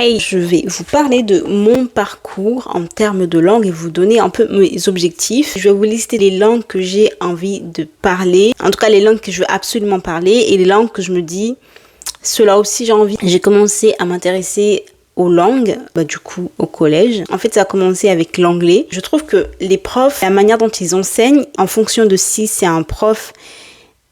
Hey, je vais vous parler de mon parcours en termes de langue et vous donner un peu mes objectifs. Je vais vous lister les langues que j'ai envie de parler, en tout cas les langues que je veux absolument parler et les langues que je me dis, cela aussi j'ai envie. J'ai commencé à m'intéresser aux langues, du coup au collège. En fait, ça a commencé avec l'anglais. Je trouve que les profs, la manière dont ils enseignent, en fonction de si c'est un prof,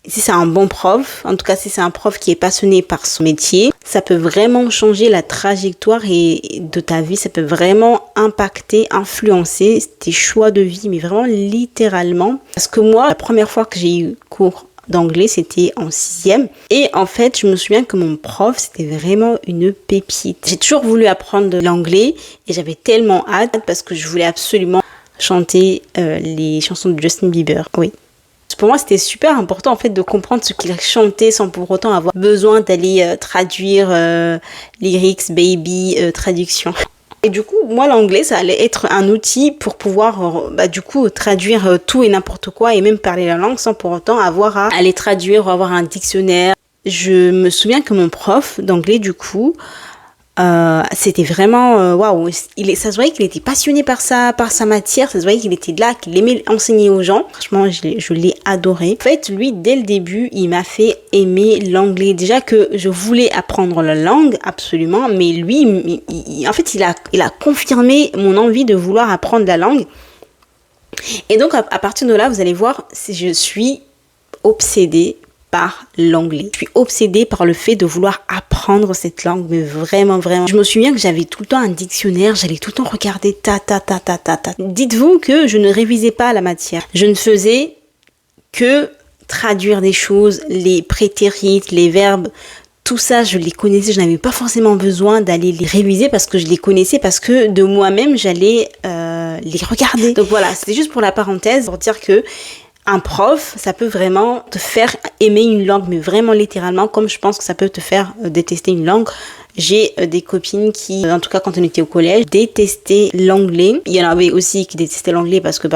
si c'est un bon prof, en tout cas si c'est un prof qui est passionné par son métier, ça peut vraiment changer la trajectoire de ta vie, ça peut vraiment impacter, influencer tes choix de vie, mais vraiment littéralement. Parce que moi, la première fois que j'ai eu cours d'anglais, c'était en 6e. Et en fait, je me souviens que mon prof, c'était vraiment une pépite. J'ai toujours voulu apprendre l'anglais et j'avais tellement hâte parce que je voulais absolument chanter les chansons de Justin Bieber. Oui. Pour moi, c'était super important en fait de comprendre ce qu'il chantait sans pour autant avoir besoin d'aller traduire lyrics, baby, traduction. Et du coup, moi, l'anglais, ça allait être un outil pour pouvoir, traduire tout et n'importe quoi et même parler la langue sans pour autant avoir à aller traduire ou avoir un dictionnaire. Je me souviens que mon prof d'anglais, du coup, c'était vraiment waouh, ça se voyait qu'il était passionné par sa matière, ça se voyait qu'il était là, qu'il aimait enseigner aux gens. Franchement, je l'ai adoré. En fait, lui, dès le début, il m'a fait aimer l'anglais. Déjà que je voulais apprendre la langue, absolument, mais lui, il a confirmé mon envie de vouloir apprendre la langue. Et donc, à partir de là, vous allez voir, je suis obsédée par l'anglais. Je suis obsédée par le fait de vouloir apprendre cette langue, mais vraiment, vraiment. Je me souviens que j'avais tout le temps un dictionnaire, j'allais tout le temps regarder ta. Dites-vous que je ne révisais pas la matière. Je ne faisais que traduire des choses, les prétérites, les verbes, tout ça, je les connaissais. Je n'avais pas forcément besoin d'aller les réviser parce que je les connaissais, parce que de moi-même, j'allais les regarder. Donc voilà, c'était juste pour la parenthèse, pour dire que un prof, ça peut vraiment te faire aimer une langue, mais vraiment littéralement, comme je pense que ça peut te faire détester une langue. J'ai des copines qui, en tout cas quand on était au collège, détestaient l'anglais. Il y en avait aussi qui détestaient l'anglais parce que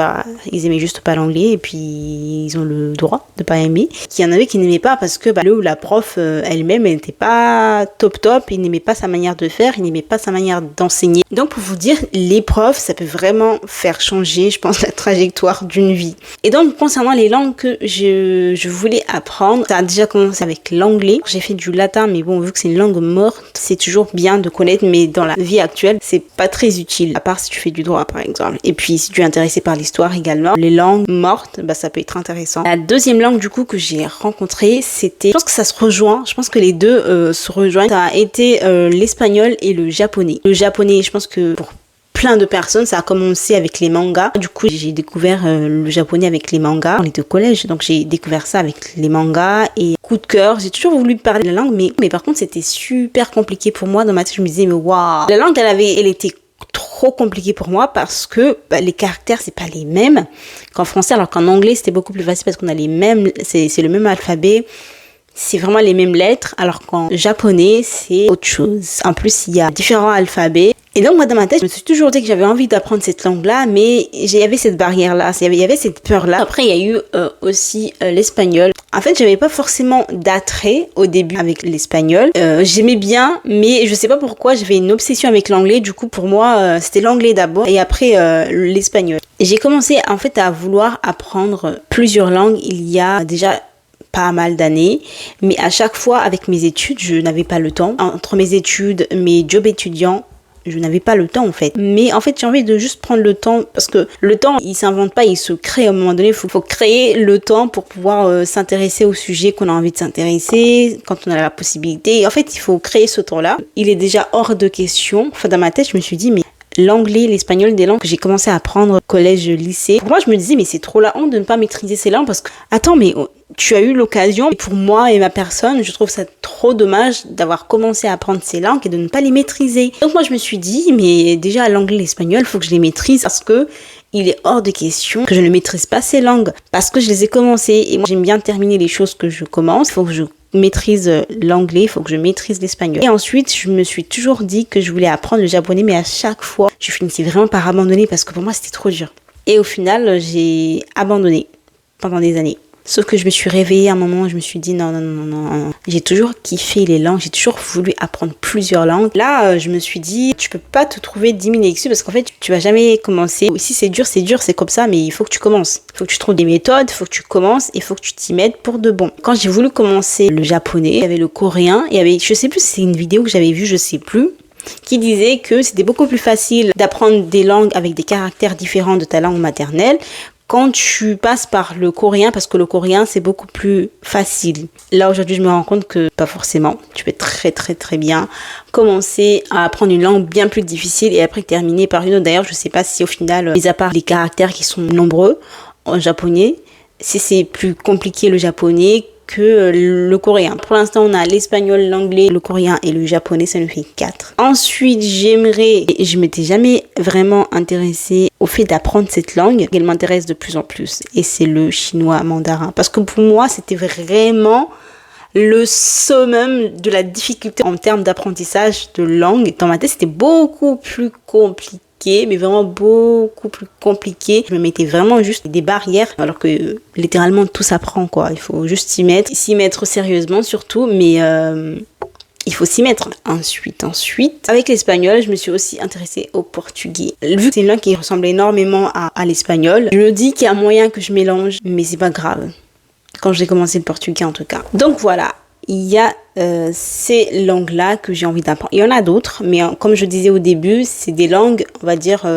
ils aimaient juste pas l'anglais et puis ils ont le droit de pas aimer. Il y en avait qui n'aimaient pas parce que le ou la prof elle-même, elle n'était pas top, ils n'aimaient pas sa manière de faire, ils n'aimaient pas sa manière d'enseigner. Donc pour vous dire, les profs, ça peut vraiment faire changer, je pense, la trajectoire d'une vie. Et donc concernant les langues que je voulais apprendre, ça a déjà commencé avec l'anglais. J'ai fait du latin, mais bon, vu que c'est une langue morte, c'est toujours bien de connaître, mais dans la vie actuelle, c'est pas très utile, à part si tu fais du droit, par exemple. Et puis, si tu es intéressé par l'histoire également, les langues mortes, ça peut être intéressant. La deuxième langue, du coup, que j'ai rencontrée, c'était, je pense que ça se rejoint, je pense que les deux se rejoignent. Ça a été l'espagnol et le japonais. Le japonais, je pense que pour plein de personnes, ça a commencé avec les mangas. Du coup, j'ai découvert le japonais avec les mangas. On était au collège, donc j'ai découvert ça avec les mangas et coup de cœur. J'ai toujours voulu parler la langue, mais par contre, c'était super compliqué pour moi. Dans ma tête, je me disais, mais waouh! La langue, elle était trop compliquée pour moi parce que les caractères, c'est pas les mêmes qu'en français, alors qu'en anglais, c'était beaucoup plus facile parce qu'on a les mêmes, c'est le même alphabet. C'est vraiment les mêmes lettres, alors qu'en japonais, c'est autre chose. En plus, il y a différents alphabets. Et donc, moi, dans ma tête, je me suis toujours dit que j'avais envie d'apprendre cette langue-là, mais il y avait cette barrière-là, il y avait cette peur-là. Après, il y a eu aussi l'espagnol. En fait, j'avais pas forcément d'attrait au début avec l'espagnol. J'aimais bien, mais je sais pas pourquoi, j'avais une obsession avec l'anglais. Du coup, pour moi, c'était l'anglais d'abord et après l'espagnol. Et j'ai commencé, en fait, à vouloir apprendre plusieurs langues il y a déjà pas mal d'années, mais à chaque fois avec mes études, je n'avais pas le temps. Entre mes études, mes jobs étudiants, je n'avais pas le temps en fait. Mais en fait, j'ai envie de juste prendre le temps parce que le temps, il s'invente pas, il se crée à un moment donné. Il faut créer le temps pour pouvoir s'intéresser au sujet qu'on a envie de s'intéresser quand on a la possibilité. En fait, il faut créer ce temps-là. Il est déjà hors de question. Enfin, dans ma tête, je me suis dit, mais l'anglais, l'espagnol, des langues que j'ai commencé à apprendre au collège, lycée. Pour moi, je me disais, mais c'est trop la honte de ne pas maîtriser ces langues parce que, attends, mais tu as eu l'occasion, et pour moi et ma personne, je trouve ça trop dommage d'avoir commencé à apprendre ces langues et de ne pas les maîtriser. Donc moi, je me suis dit, mais déjà l'anglais, l'espagnol, il faut que je les maîtrise parce que il est hors de question que je ne maîtrise pas ces langues parce que je les ai commencées et moi, j'aime bien terminer les choses que je commence. Il faut que je maîtrise l'anglais, il faut que je maîtrise l'espagnol. Et ensuite, je me suis toujours dit que je voulais apprendre le japonais, mais à chaque fois, je finissais vraiment par abandonner parce que pour moi, c'était trop dur. Et au final, j'ai abandonné pendant des années. Sauf que je me suis réveillée à un moment où je me suis dit non. J'ai toujours kiffé les langues, j'ai toujours voulu apprendre plusieurs langues. Là, je me suis dit, tu peux pas te trouver 10 000 excuses parce qu'en fait, tu vas jamais commencer. Si c'est dur, c'est comme ça, mais il faut que tu commences. Il faut que tu trouves des méthodes, il faut que tu commences, il faut que tu t'y mettes pour de bon. Quand j'ai voulu commencer le japonais, il y avait le coréen, il y avait, je sais plus si c'est une vidéo que j'avais vue, je sais plus, qui disait que c'était beaucoup plus facile d'apprendre des langues avec des caractères différents de ta langue maternelle quand tu passes par le coréen, parce que le coréen c'est beaucoup plus facile. Là aujourd'hui je me rends compte que pas forcément. Tu peux très bien commencer à apprendre une langue bien plus difficile et après terminer par une autre. D'ailleurs je sais pas si au final, mis à part les caractères qui sont nombreux en japonais, si c'est plus compliqué le japonais que le coréen. Pour l'instant, on a l'espagnol, l'anglais, le coréen et le japonais, ça nous fait 4. Ensuite, je m'étais jamais vraiment intéressée au fait d'apprendre cette langue. Elle m'intéresse de plus en plus et c'est le chinois mandarin. Parce que pour moi, c'était vraiment le summum de la difficulté en termes d'apprentissage de langue. Dans ma tête, c'était beaucoup plus compliqué, mais vraiment beaucoup plus compliqué. Je me mettais vraiment juste des barrières, alors que littéralement tout s'apprend, quoi. Il faut juste s'y mettre sérieusement surtout, mais il faut s'y mettre. Ensuite, avec l'espagnol, je me suis aussi intéressée au portugais. Vu que c'est une langue qui ressemble énormément à l'espagnol, je me dis qu'il y a moyen que je mélange, mais c'est pas grave. Quand j'ai commencé le portugais en tout cas. Donc voilà, il y a ces langues-là que j'ai envie d'apprendre. Il y en a d'autres, mais comme je disais au début, c'est des langues, on va dire,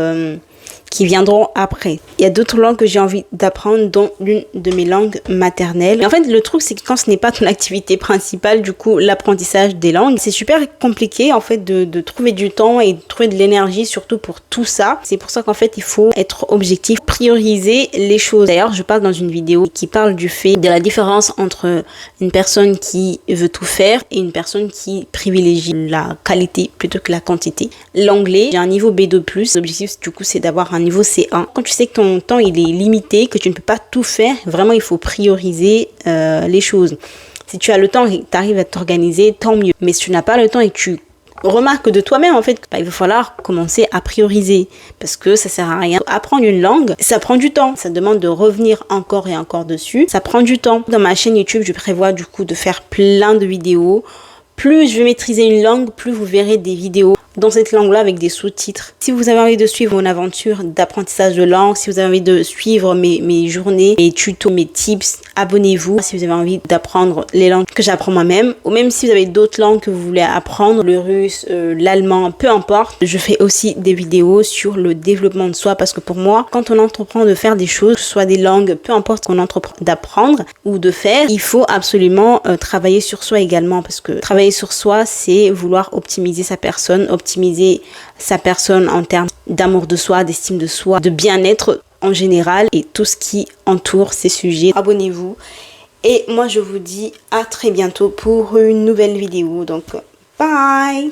qui viendront après. Il y a d'autres langues que j'ai envie d'apprendre, dont l'une de mes langues maternelles. Et en fait, le truc, c'est que quand ce n'est pas ton activité principale, du coup, l'apprentissage des langues, c'est super compliqué, en fait, de trouver du temps et de trouver de l'énergie, surtout pour tout ça. C'est pour ça qu'en fait, il faut être objectif, prioriser les choses. D'ailleurs, je parle dans une vidéo qui parle du fait de la différence entre une personne qui veut tout faire et une personne qui privilégie la qualité plutôt que la quantité. L'anglais, j'ai un niveau B2+. L'objectif, du coup, c'est d'avoir un niveau C1. Quand tu sais que ton temps il est limité, que tu ne peux pas tout faire, vraiment il faut prioriser les choses. Si tu as le temps et que tu arrives à t'organiser, tant mieux. Mais si tu n'as pas le temps et que tu remarques de toi-même en fait, il va falloir commencer à prioriser parce que ça sert à rien. Apprendre une langue, ça prend du temps. Ça demande de revenir encore et encore dessus. Ça prend du temps. Dans ma chaîne YouTube, je prévois du coup de faire plein de vidéos. Plus je vais maîtriser une langue, plus vous verrez des vidéos dans cette langue-là avec des sous-titres. Si vous avez envie de suivre mon aventure d'apprentissage de langue, si vous avez envie de suivre mes journées, mes tutos, mes tips, abonnez-vous. Si vous avez envie d'apprendre les langues que j'apprends moi-même, ou même si vous avez d'autres langues que vous voulez apprendre, le russe, l'allemand, peu importe, je fais aussi des vidéos sur le développement de soi parce que pour moi, quand on entreprend de faire des choses, que ce soit des langues, peu importe qu'on entreprend d'apprendre ou de faire, il faut absolument travailler sur soi également parce que travailler sur soi, c'est vouloir optimiser sa personne en termes d'amour de soi, d'estime de soi, de bien-être en général et tout ce qui entoure ces sujets. Abonnez-vous et moi je vous dis à très bientôt pour une nouvelle vidéo. Donc bye!